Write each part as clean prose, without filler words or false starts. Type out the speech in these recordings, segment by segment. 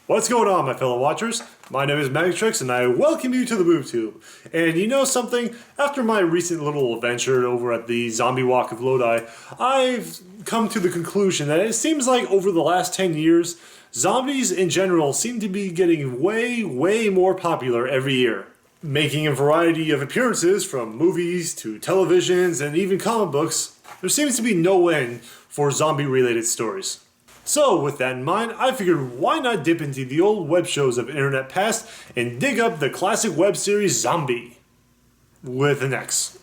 What's going on, my fellow watchers? My name is Magtrix and I welcome you to the TheBoobTube. And you know something? After my recent little adventure over at the Zombie Walk of Lodi, I've come to the conclusion that it seems like over the last 10 years, zombies in general seem to be getting way more popular every year. Making a variety of appearances from movies to televisions and even comic books, there seems to be no end for zombie-related stories. So, with that in mind, I figured why not dip into the old web shows of internet past and dig up the classic web series Xombie, with an X.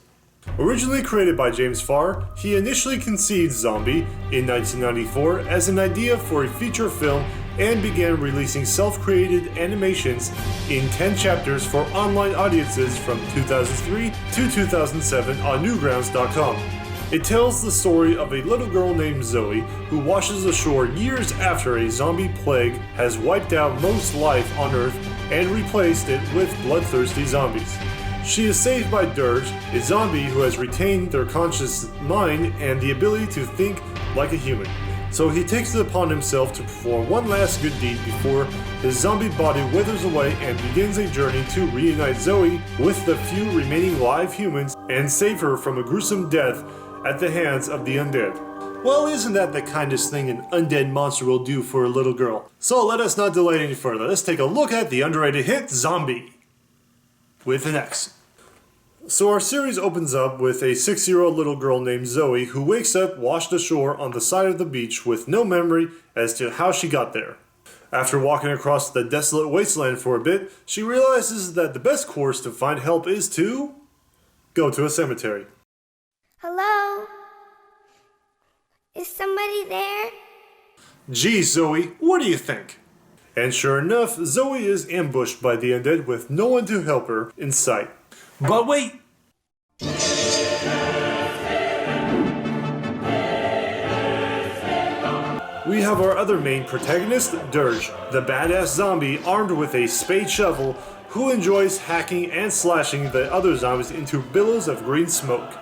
Originally created by James Farr, he initially conceived Xombie in 1994 as an idea for a feature film and began releasing self-created animations in 10 chapters for online audiences from 2003 to 2007 on Newgrounds.com. It tells the story of a little girl named Zoe who washes ashore years after a zombie plague has wiped out most life on Earth and replaced it with bloodthirsty zombies. She is saved by Dirge, a zombie who has retained their conscious mind and the ability to think like a human. So he takes it upon himself to perform one last good deed before his zombie body withers away and begins a journey to reunite Zoe with the few remaining live humans and save her from a gruesome death at the hands of the undead. Well, isn't that the kindest thing an undead monster will do for a little girl? So let us not delay any further. Let's take a look at the underrated hit Xombie, with an X. So our series opens up with a 6-year-old little girl named Zoe who wakes up washed ashore on the side of the beach with no memory as to how she got there. After walking across the desolate wasteland for a bit, she realizes that the best course to find help is to go to a cemetery. Hello? Is somebody there? Geez, Zoe, what do you think? And sure enough, Zoe is ambushed by the undead with no one to help her in sight. But wait! We have our other main protagonist, Dirge, the badass zombie armed with a spade shovel who enjoys hacking and slashing the other zombies into billows of green smoke.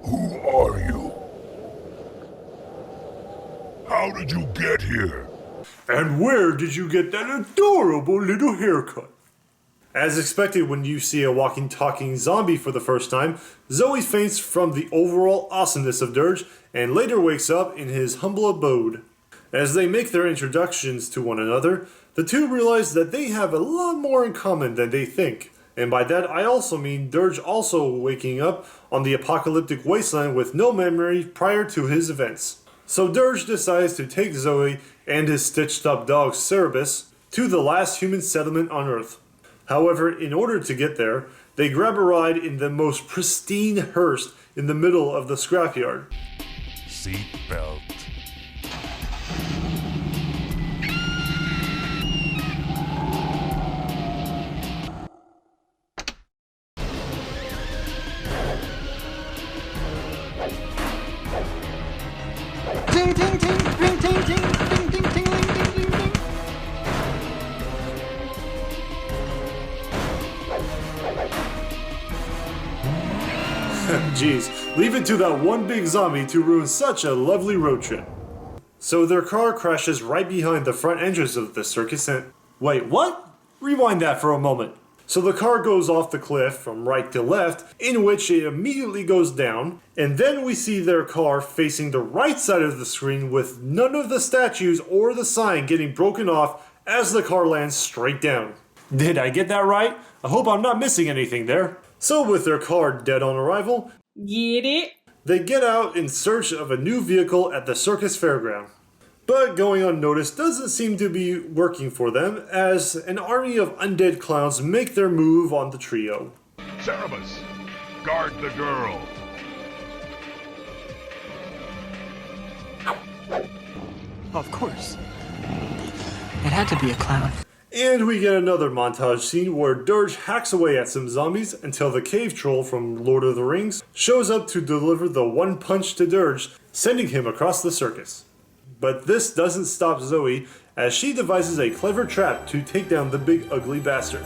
Who are you? How did you get here? And where did you get that adorable little haircut? As expected when you see a walking, talking zombie for the first time, Zoe faints from the overall awesomeness of Dirge and later wakes up in his humble abode. As they make their introductions to one another, the two realize that they have a lot more in common than they think. And by that I also mean Dirge also waking up on the apocalyptic wasteland with no memory prior to his events. So Dirge decides to take Zoe and his stitched up dog Cerebus to the last human settlement on Earth. However, in order to get there, they grab a ride in the most pristine hearse in the middle of the scrapyard. Seat belt. Ting ting ting ting ting ting ting ting ting ting ting ting. Jeez, leave it to that one big zombie to ruin such a lovely road trip. So their car crashes right behind the front entrance of the circus and... Wait, what? Rewind that for a moment. So the car goes off the cliff from right to left, in which it immediately goes down, and then we see their car facing the right side of the screen with none of the statues or the sign getting broken off as the car lands straight down. Did I get that right? I hope I'm not missing anything there. So with their car dead on arrival, Get it? they get out in search of a new vehicle at the circus fairground. But going unnoticed doesn't seem to be working for them, as an army of undead clowns make their move on the trio. Cerebus, guard the girl. Of course. It had to be a clown. And we get another montage scene where Dirge hacks away at some zombies until the cave troll from Lord of the Rings shows up to deliver the one punch to Dirge, sending him across the circus. But this doesn't stop Zoe, as she devises a clever trap to take down the big ugly bastard.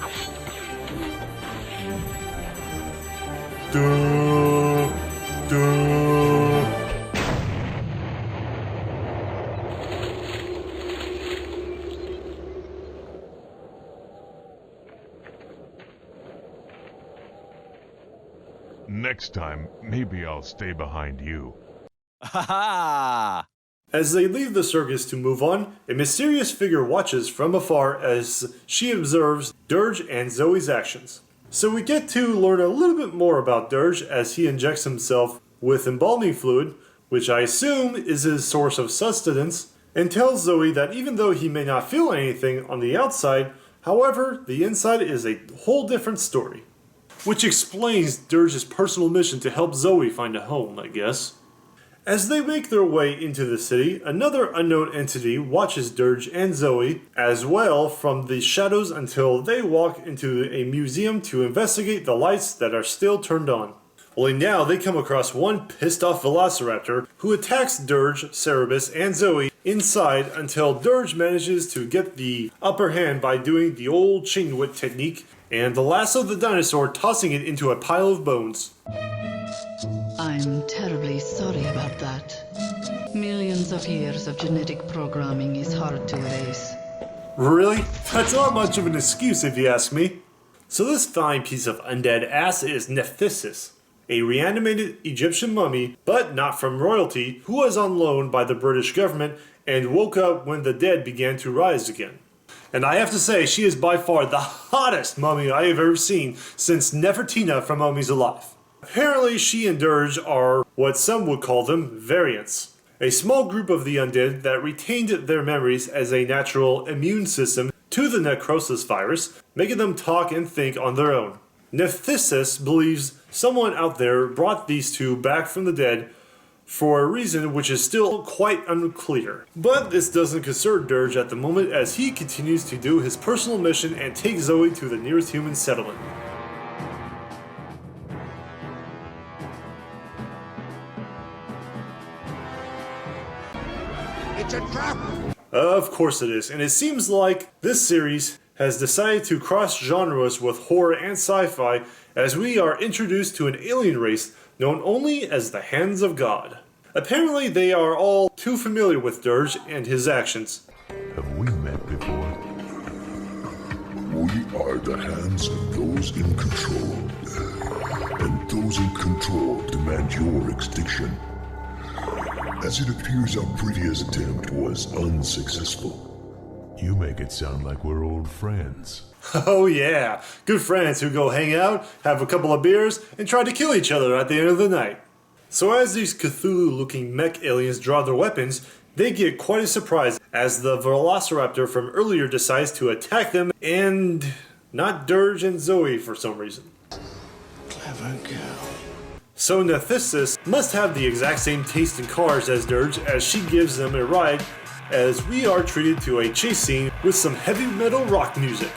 Duh, duh. next time, maybe I'll stay behind you. Ha ha! As they leave the circus to move on, a mysterious figure watches from afar as she observes Dirge and Zoe's actions. So we get to learn a little bit more about Dirge as he injects himself with embalming fluid, which I assume is his source of sustenance, and tells Zoe that even though he may not feel anything on the outside, however, the inside is a whole different story. Which explains Dirge's personal mission to help Zoe find a home, I guess. As they make their way into the city, another unknown entity watches Dirge and Zoe as well from the shadows until they walk into a museum to investigate the lights that are still turned on. Only now they come across one pissed off velociraptor who attacks Dirge, Cerebus, and Zoe inside until Dirge manages to get the upper hand by doing the old Chingwit technique and lasso the dinosaur, tossing it into a pile of bones. I'm terribly sorry about that. Millions of years of genetic programming is hard to erase. Really? That's not much of an excuse if you ask me. So this fine piece of undead ass is Nephthys, a reanimated Egyptian mummy, but not from royalty, who was on loan by the British government and woke up when the dead began to rise again. And I have to say, she is by far the hottest mummy I have ever seen since Nefertina from Mummies Alive. Apparently, she and Dirge are what some would call them variants, a small group of the undead that retained their memories as a natural immune system to the necrosis virus, making them talk and think on their own. Nephthys believes someone out there brought these two back from the dead for a reason which is still quite unclear. But this doesn't concern Dirge at the moment as he continues to do his personal mission and take Zoe to the nearest human settlement. It's a trap! Of course it is, and it seems like this series has decided to cross genres with horror and sci-fi as we are introduced to an alien race known only as the Hands of God. Apparently they are all too familiar with Dirge and his actions. Have we met before? We are the hands of those in control. And those in control demand your extinction. As it appears our previous attempt was unsuccessful. You make it sound like we're old friends. Oh yeah, good friends who go hang out, have a couple of beers, and try to kill each other at the end of the night. So as these Cthulhu-looking mech aliens draw their weapons, they get quite a surprise as the Velociraptor from earlier decides to attack them and not Dirge and Zoe for some reason. Clever girl. So Nephthys must have the exact same taste in cars as Dirge as she gives them a ride as we are treated to a chase scene with some heavy metal rock music.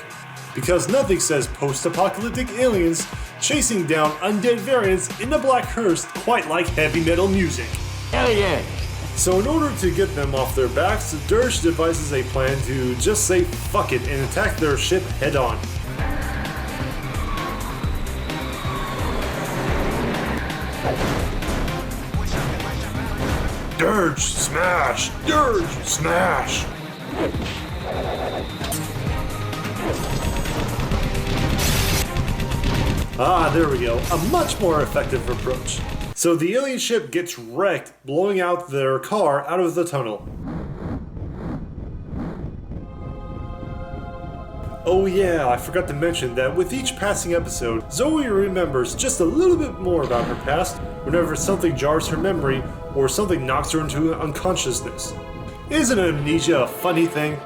Because nothing says post-apocalyptic aliens chasing down undead variants in the Black Hearst quite like heavy metal music. Hell yeah! So in order to get them off their backs, Dirge devises a plan to just say fuck it and attack their ship head on. Dirge, smash! Dirge, smash! Ah, there we go. A much more effective approach. So the alien ship gets wrecked, blowing out their car out of the tunnel. Oh yeah, I forgot to mention that with each passing episode, Zoe remembers just a little bit more about her past whenever something jars her memory or something knocks her into unconsciousness. Isn't amnesia a funny thing?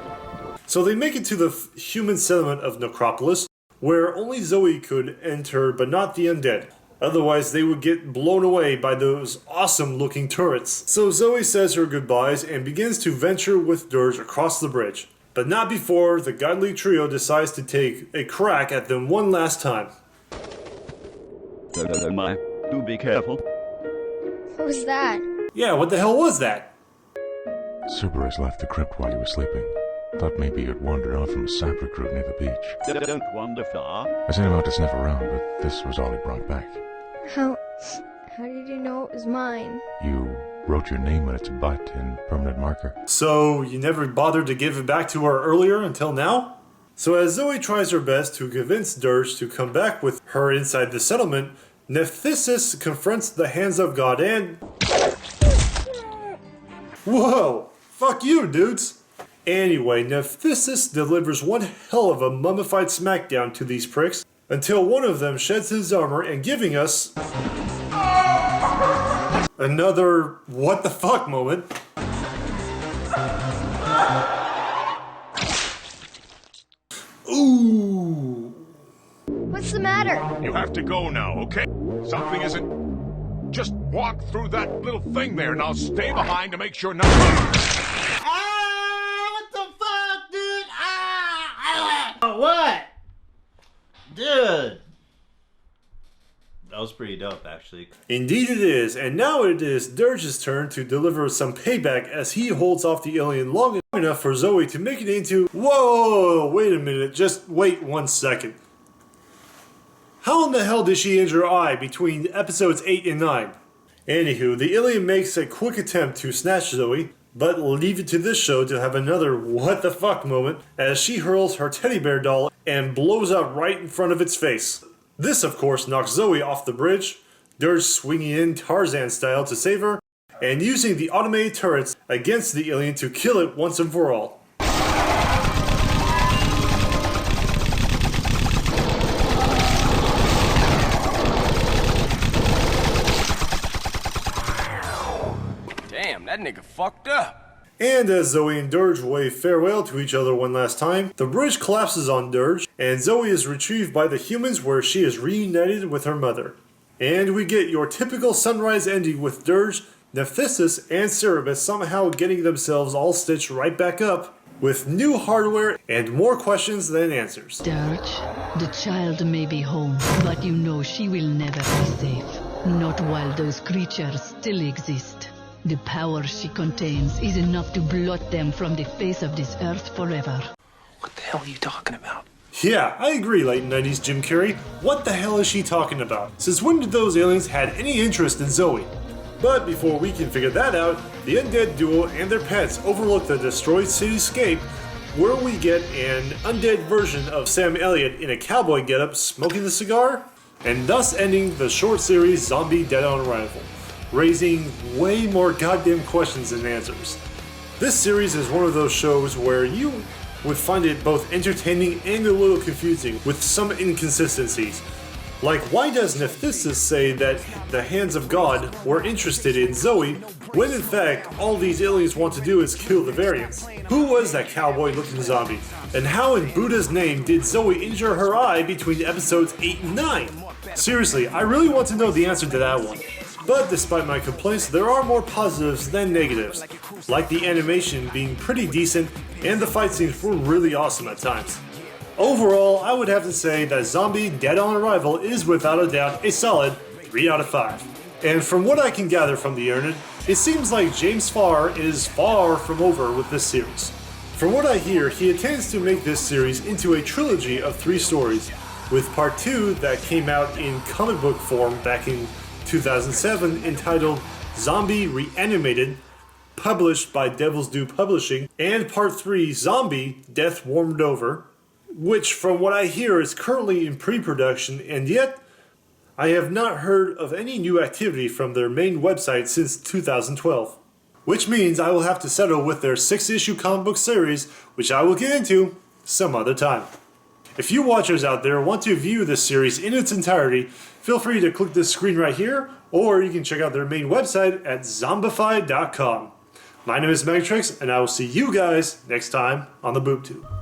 So they make it to the human settlement of Necropolis, where only Zoe could enter but not the undead. Otherwise they would get blown away by those awesome looking turrets. So Zoe says her goodbyes and begins to venture with Dirge across the bridge. But not before the godly trio decides to take a crack at them one last time. Do be careful. What was that? Yeah, what the hell was that? Cerberus left the crypt while you were sleeping. Thought maybe you'd wandered off from a sap recruit near the beach. Don't wander far. I sent him out to sniff around, but this was all he brought back. How did you know it was mine? You wrote your name on its butt in permanent marker. So you never bothered to give it back to her earlier until now? So as Zoe tries her best to convince Dirge to come back with her inside the settlement, Nephthys confronts the hands of God and... Whoa! Fuck you, dudes! Anyway, Nephthys delivers one hell of a mummified smackdown to these pricks until one of them sheds his armor and giving us... another what the fuck moment. Ooh. What's the matter? You have to go now, okay? Something isn't... Just walk through that little thing there and I'll stay behind to make sure nothing... What the fuck, dude? What? Dude. That was pretty dope, actually. Indeed it is, and now it is Dirge's turn to deliver some payback as he holds off the alien long enough for Zoe to make it into... Whoa, wait a minute, just wait 1 second. How in the hell did she injure her eye between episodes 8 and 9? Anywho, the alien makes a quick attempt to snatch Zoe, but leave it to this show to have another what the fuck moment as she hurls her teddy bear doll and blows up right in front of its face. This, of course, knocks Zoe off the bridge, Dirge swinging in Tarzan style to save her, and using the automated turrets against the alien to kill it once and for all. Damn, that nigga fucked up. And as Zoe and Dirge wave farewell to each other one last time, the bridge collapses on Dirge, and Zoe is retrieved by the humans where she is reunited with her mother. And we get your typical sunrise ending with Dirge, Nephthys, and Cerebus somehow getting themselves all stitched right back up, with new hardware and more questions than answers. Dirge, the child may be home, but you know she will never be safe. Not while those creatures still exist. The power she contains is enough to blot them from the face of this earth forever. What the hell are you talking about? Yeah, I agree, late 90s Jim Carrey. What the hell is she talking about? Since when did those aliens had any interest in Zoe? But before we can figure that out, the undead duo and their pets overlook the destroyed cityscape, where we get an undead version of Sam Elliott in a cowboy getup smoking the cigar, and thus ending the short series Zombie Dead on Arrival, raising way more goddamn questions than answers. This series is one of those shows where you would find it both entertaining and a little confusing with some inconsistencies. Like, why does Nephthys say that the hands of God were interested in Zoe when in fact all these aliens want to do is kill the variants? Who was that cowboy looking zombie? And how in Buddha's name did Zoe injure her eye between episodes 8 and 9? Seriously, I really want to know the answer to that one. But despite my complaints, there are more positives than negatives, like the animation being pretty decent and the fight scenes were really awesome at times. Overall, I would have to say that Zombie Dead on Arrival is without a doubt a solid 3 out of 5. And from what I can gather from the internet, it seems like James Farr is far from over with this series. From what I hear, he intends to make this series into a trilogy of 3 stories, with part 2 that came out in comic book form back in 2007 entitled Zombie Reanimated, published by Devil's Due Publishing, and part 3 Zombie Death Warmed Over, which from what I hear is currently in pre-production, and yet I have not heard of any new activity from their main website since 2012. Which means I will have to settle with their 6-issue comic book series, which I will get into some other time. If you watchers out there want to view this series in its entirety, feel free to click this screen right here, or you can check out their main website at zombified.com. My name is Megatrix, and I will see you guys next time on the BoobTube.